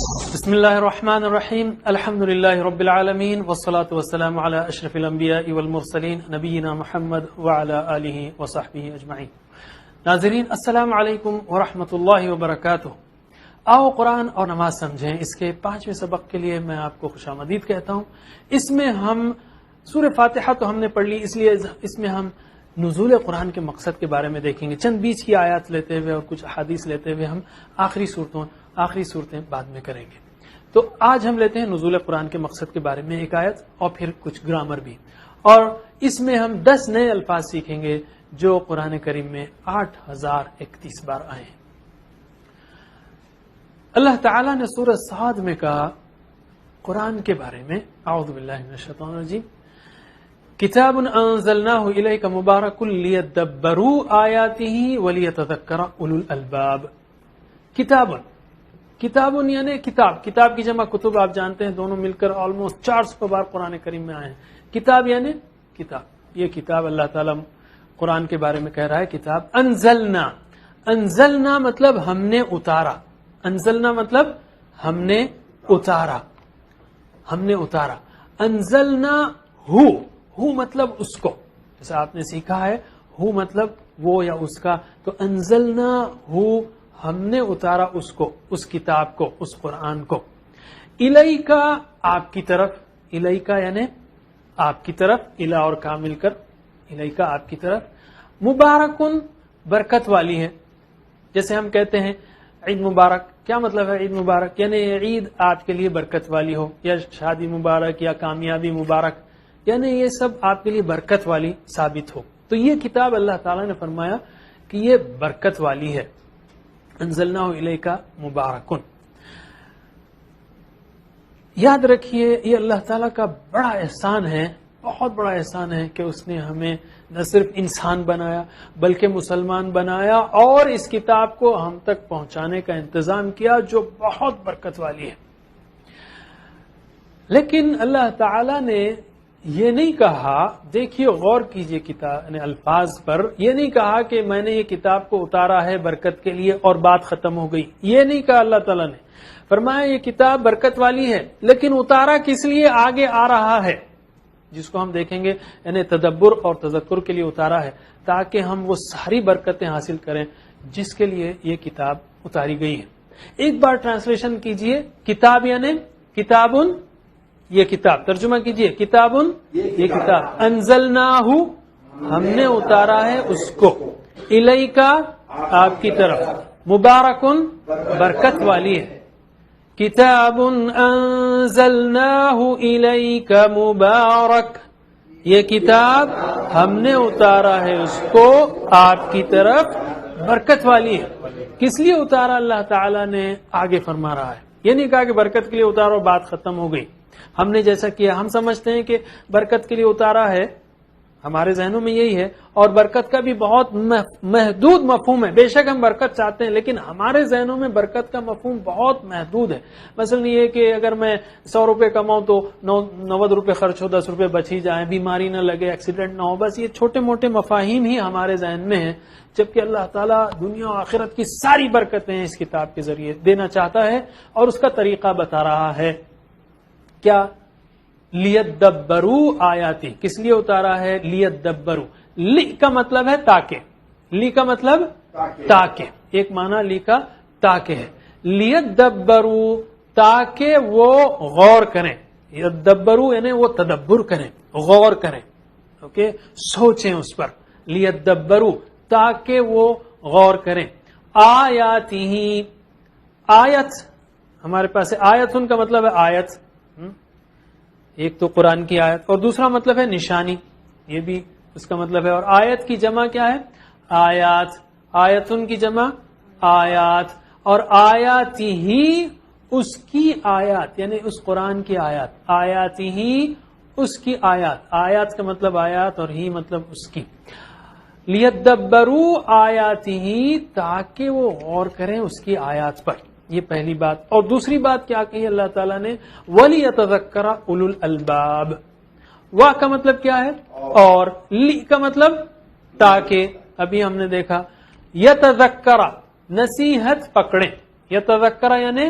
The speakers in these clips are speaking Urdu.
بسم اللہ الرحمن الرحیم الحمد للہ رب العالمین والصلاة والسلام علی اشرف الانبیاء والمرسلین نبینا محمد وعلی آلہ وصحبہ اجمعین. ناظرین السلام علیکم ورحمۃ اللہ وبرکاتہ. آؤ قرآن اور نماز سمجھیں. اس کے 5ویں سبق کے لیے میں آپ کو خوش آمدید کہتا ہوں. اس میں ہم سورہ فاتحہ تو ہم نے پڑھ لی، اس لیے اس میں ہم نزول قرآن کے مقصد کے بارے میں دیکھیں گے. چند بیچ کی آیات لیتے ہوئے اور کچھ احادیث لیتے ہوئے ہم آخری صورتیں بعد میں کریں گے. تو آج ہم لیتے ہیں نزول قرآن کے مقصد کے بارے میں ایک آیت اور پھر کچھ گرامر بھی، اور اس میں ہم 10 نئے الفاظ سیکھیں گے جو قرآن کریم میں 8031 بار آئے ہیں. اللہ تعالیٰ نے سورہ صاد میں کہا قرآن کے بارے میں، اعوذ باللہ من الشیطان الرجیم، کتاب انزلناہ الیک مبارک لیدبروا آیاتہ ولیتذکر اولو الالباب. کتاب یعنی کتاب کی جمع کتب آپ جانتے ہیں، دونوں مل کر آلموسٹ 400 بار قرآن کریم میں آئے ہیں. کتاب یعنی کتاب، یہ کتاب اللہ تعالیٰ قرآن کے بارے میں کہہ رہا ہے کتاب. انزلنا مطلب ہم نے اتارا، انزلنا مطلب ہم نے اتارا. انزلنا ہو مطلب اس کو، جیسے آپ نے سیکھا ہے ہو مطلب وہ یا اس کا، تو انزلنا ہو ہم نے اتارا اس کو، اس کتاب کو، اس قرآن کو. الیکا آپ کی طرف، الیکا یعنی آپ کی طرف، الا اور کا مل کر الیکا آپ کی طرف. مبارکن برکت والی ہے. جیسے ہم کہتے ہیں عید مبارک، کیا مطلب ہے عید مبارک؟ یعنی عید آپ کے لیے برکت والی ہو، یا شادی مبارک یا کامیابی مبارک، یعنی یہ سب آپ کے لیے برکت والی ثابت ہو. تو یہ کتاب اللہ تعالیٰ نے فرمایا کہ یہ برکت والی ہے. انزلناہ الیکا مبارکن. یاد رکھیے یہ اللہ تعالیٰ کا بڑا احسان ہے، بہت بڑا احسان ہے کہ اس نے ہمیں نہ صرف انسان بنایا بلکہ مسلمان بنایا اور اس کتاب کو ہم تک پہنچانے کا انتظام کیا جو بہت برکت والی ہے. لیکن اللہ تعالیٰ نے یہ نہیں کہا، دیکھیے غور کیجئے کتاب الفاظ پر، یہ نہیں کہا کہ میں نے یہ کتاب کو اتارا ہے برکت کے لیے اور بات ختم ہو گئی. یہ نہیں کہا اللہ تعالیٰ نے. فرمایا یہ کتاب برکت والی ہے لیکن اتارا کس لیے آگے آ رہا ہے، جس کو ہم دیکھیں گے. یعنی تدبر اور تذکر کے لیے اتارا ہے تاکہ ہم وہ ساری برکتیں حاصل کریں جس کے لیے یہ کتاب اتاری گئی ہے. ایک بار ٹرانسلیشن کیجئے. کتاب یعنی کتابن، یہ کتاب. ترجمہ کیجئے کتابن، یہ کتاب. انزلناہ ہم نے اتارا ہے اس کو، الیکا آپ کی طرف، مبارکن برکت والی ہے. کتاب انزلناہ الیک مبارک، یہ کتاب ہم نے اتارا ہے اس کو آپ کی طرف، برکت والی ہے. کس لیے اتارا اللہ تعالیٰ نے آگے فرما رہا ہے. یہ نہیں کہا کہ برکت کے لیے اتارو بات ختم ہو گئی. ہم نے جیسا کیا، ہم سمجھتے ہیں کہ برکت کے لیے اتارا ہے، ہمارے ذہنوں میں یہی ہے، اور برکت کا بھی بہت محدود مفہوم ہے. بے شک ہم برکت چاہتے ہیں لیکن ہمارے ذہنوں میں برکت کا مفہوم بہت محدود ہے. مثلا یہ کہ اگر میں 100 روپے کماؤں تو 90 روپے خرچ ہو، 10 روپے بچ ہی جائیں، بیماری نہ لگے، ایکسیڈنٹ نہ ہو. بس یہ چھوٹے موٹے مفاہیم ہی ہمارے ذہن میں ہیں، جبکہ اللہ تعالیٰ دنیا و آخرت کی ساری برکتیں اس کتاب کے ذریعے دینا چاہتا ہے اور اس کا طریقہ بتا رہا ہے. کیا؟ لیدبروا آیاتی. کس لیے اتارا ہے؟ لیدبروا. لی کا مطلب ہے تاکہ، لی کا مطلب تاکہ، ایک معنی لی کا تاکہ ہے. لیدبروا تاکہ وہ غور کریں. یدبروا یعنی وہ تدبر کریں، غور کریں، اوکے، سوچیں اس پر. لیدبروا تاکہ وہ غور کریں. آیاتہ، آیت ہمارے پاس ہے. آیت ان کا مطلب ہے آیت، ایک تو قرآن کی آیت، اور دوسرا مطلب ہے نشانی، یہ بھی اس کا مطلب ہے. اور آیت کی جمع کیا ہے؟ آیات. آیتن کی جمع آیات، اور آیات ہی اس کی آیات، یعنی اس قرآن کی آیات. آیات ہی اس کی آیات. آیات کا مطلب آیات اور ہی مطلب اس کی. لیدبروا آیاتہ تاکہ وہ غور کریں اس کی آیات پر. یہ پہلی بات. اور دوسری بات کیا کہی اللہ تعالیٰ نے؟ وَلِيَتَذَكَّرَ أُولُو الْأَلْبَابِ. وا کا مطلب کیا ہے؟ اور. لی کا مطلب تاکہ. ابھی ہم نے دیکھا یتذکر نصیحت پکڑیں. یتذکر یعنی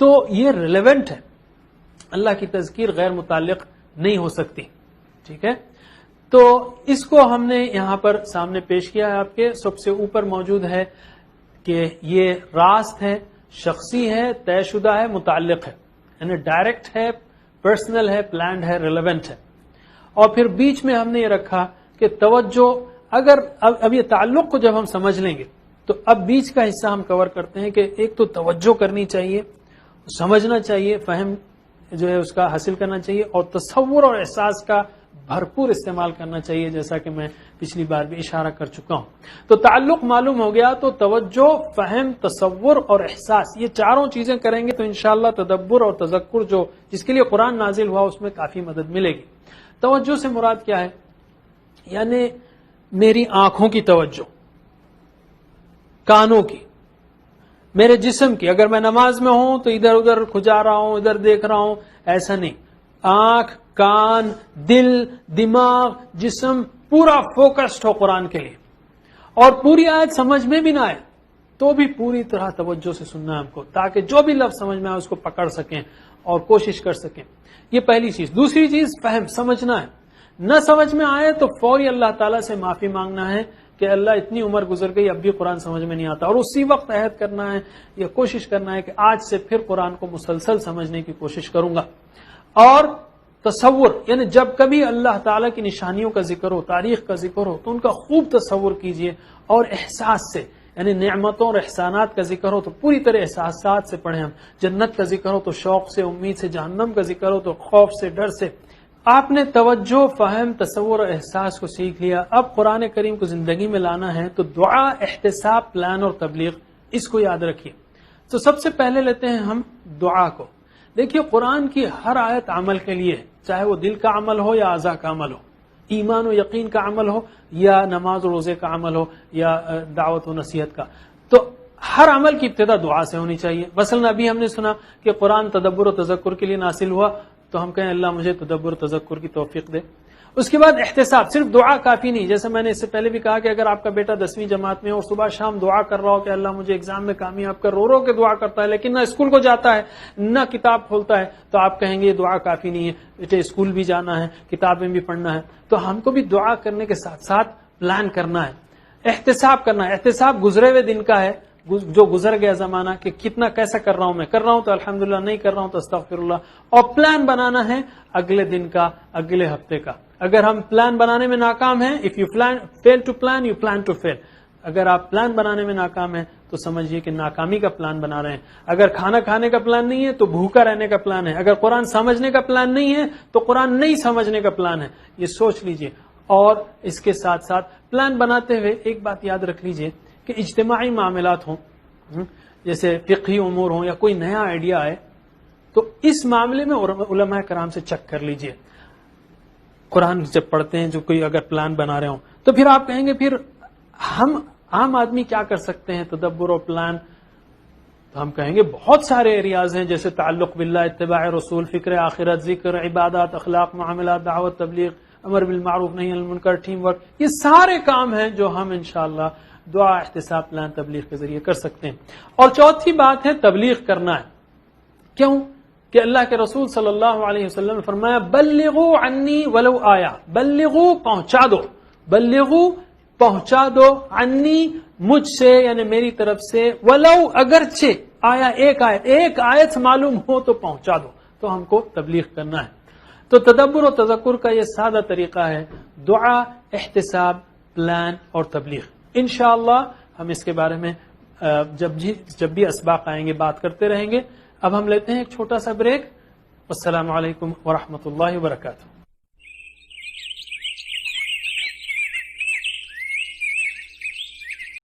تو یہ ریلیونٹ ہے، اللہ کی تذکیر غیر متعلق نہیں ہو سکتی. ٹھیک ہے، تو اس کو ہم نے یہاں پر سامنے پیش کیا ہے. آپ کے سب سے اوپر موجود ہے کہ یہ راست ہے، شخصی ہے، طے شدہ ہے، متعلق ہے، یعنی ڈائریکٹ ہے، پرسنل ہے، پلانڈ ہے، ریلیونٹ ہے. اور پھر بیچ میں ہم نے یہ رکھا کہ توجہ، اگر اب یہ تعلق کو جب ہم سمجھ لیں گے تو اب بیچ کا حصہ ہم کور کرتے ہیں کہ ایک تو توجہ کرنی چاہیے، سمجھنا چاہیے، فہم جو ہے اس کا حاصل کرنا چاہیے، اور تصور اور احساس کا بھرپور استعمال کرنا چاہیے، جیسا کہ میں پچھلی بار بھی اشارہ کر چکا ہوں. تو تعلق معلوم ہو گیا، تو توجہ، فہم، تصور اور احساس، یہ چاروں چیزیں کریں گے تو انشاءاللہ تدبر اور تذکر جس کے لیے قرآن نازل ہوا اس میں کافی مدد ملے گی. توجہ سے مراد کیا ہے؟ یعنی میری آنکھوں کی توجہ، کانوں کی، میرے جسم کی. اگر میں نماز میں ہوں تو ادھر ادھر کھجا رہا ہوں، ادھر دیکھ رہا ہوں، ایسا نہیں. آنکھ، کان، دل، دماغ، جسم پورا فوکسڈ ہو قرآن کے لیے، اور پوری آیت سمجھ میں بھی نہ آئے تو بھی پوری طرح توجہ سے سننا ہے ہم کو، تاکہ جو بھی لفظ سمجھ میں آئے اس کو پکڑ سکیں اور کوشش کر سکیں. یہ پہلی چیز. دوسری چیز فہم، سمجھنا ہے. نہ سمجھ میں آئے تو فوری اللہ تعالیٰ سے معافی مانگنا ہے کہ اللہ اتنی عمر گزر گئی اب بھی قرآن سمجھ میں نہیں آتا، اور اسی وقت عہد کرنا ہے یا کوشش کرنا ہے کہ آج سے پھر قرآن کو مسلسل سمجھنے کی کوشش کروں گا. اور تصور، یعنی جب کبھی اللہ تعالیٰ کی نشانیوں کا ذکر ہو، تاریخ کا ذکر ہو تو ان کا خوب تصور کیجئے، اور احساس سے، یعنی نعمتوں اور احسانات کا ذکر ہو تو پوری طرح احساسات سے پڑھیں ہم. جنت کا ذکر ہو تو شوق سے، امید سے. جہنم کا ذکر ہو تو خوف سے، ڈر سے. آپ نے توجہ، فہم، تصور اور احساس کو سیکھ لیا. اب قرآن کریم کو زندگی میں لانا ہے تو دعا، احتساب، پلان اور تبلیغ، اس کو یاد رکھیے. تو سب سے پہلے لیتے ہیں ہم دعا کو. دیکھیے قرآن کی ہر آیت عمل کے لیے، چاہے وہ دل کا عمل ہو یا اعضاء کا عمل ہو، ایمان و یقین کا عمل ہو یا نماز و روزے کا عمل ہو یا دعوت و نصیحت کا. تو ہر عمل کی ابتدا دعا سے ہونی چاہیے. مثلا ابھی ہم نے سنا کہ قرآن تدبر و تذکر کے لیے نازل ہوا، تو ہم کہیں اللہ مجھے تدبر و تذکر کی توفیق دے. اس کے بعد احتساب. صرف دعا کافی نہیں، جیسے میں نے اس سے پہلے بھی کہا کہ اگر آپ کا بیٹا 10ویں جماعت میں اور صبح شام دعا کر رہا ہو کہ اللہ مجھے ایگزام میں کامیاب کر، رو رو کے دعا کرتا ہے لیکن نہ اسکول کو جاتا ہے نہ کتاب کھولتا ہے، تو آپ کہیں گے یہ دعا کافی نہیں ہے، بیٹے اسکول بھی جانا ہے، کتابیں بھی پڑھنا ہے. تو ہم کو بھی دعا کرنے کے ساتھ ساتھ پلان کرنا ہے، احتساب کرنا ہے. احتساب گزرے ہوئے دن کا ہے، جو گزر گیا زمانہ، کہ کتنا کیسا کر رہا ہوں، میں کر رہا ہوں تو الحمدللہ، نہیں کر رہا ہوں تو استغفر اللہ. اور پلان بنانا ہے اگلے دن کا، اگلے ہفتے کا. اگر ہم پلان بنانے میں ناکام ہیں، if you fail to plan you plan to fail. اگر آپ پلان بنانے میں ناکام ہیں تو سمجھیے کہ ناکامی کا پلان بنا رہے ہیں. اگر کھانا کھانے کا پلان نہیں ہے تو بھوکا رہنے کا پلان ہے. اگر قرآن سمجھنے کا پلان نہیں ہے تو قرآن نہیں سمجھنے کا پلان ہے. یہ سوچ لیجئے. اور اس کے ساتھ ساتھ پلان بناتے ہوئے ایک بات یاد رکھ لیجئے کہ اجتماعی معاملات ہوں، جیسے فقہی امور ہوں یا کوئی نیا آئیڈیا آئے، تو اس معاملے میں علماء کرام سے چیک کر لیجئے. قرآن جب پڑھتے ہیں، جو کوئی اگر پلان بنا رہے ہوں تو پھر آپ کہیں گے پھر ہم عام آدمی کیا کر سکتے ہیں تدبر اور پلان؟ تو ہم کہیں گے بہت سارے ایریاز ہیں، جیسے تعلق باللہ، اتباع رسول، فکر آخرت، ذکر، عبادات، اخلاق، معاملات، دعوت، تبلیغ، امر بالمعروف، نہی عن المنکر، ٹیم ورک. یہ سارے کام ہیں جو ہم انشاءاللہ دعا، احتساب، پلان، تبلیغ کے ذریعے کر سکتے ہیں. اور چوتھی بات ہے تبلیغ کرنا ہے. کیوں؟ کہ اللہ کے رسول صلی اللہ علیہ وسلم نے فرمایا بلغوا عنی ولو آیا. بلغوا، پہنچا دو. بلغوا، پہنچا دو، عنی، مجھ سے یعنی میری طرف سے، ولو، اگرچہ آیا، ایک آیت معلوم ہو تو پہنچا دو. تو ہم کو تبلیغ کرنا ہے. تو تدبر و تذکر کا یہ سادہ طریقہ ہے، دعا، احتساب، پلان اور تبلیغ. انشاءاللہ ہم اس کے بارے میں جب بھی اسباق آئیں گے بات کرتے رہیں گے. اب ہم لیتے ہیں ایک چھوٹا سا بریک. السلام علیکم ورحمۃ اللہ وبرکاتہ.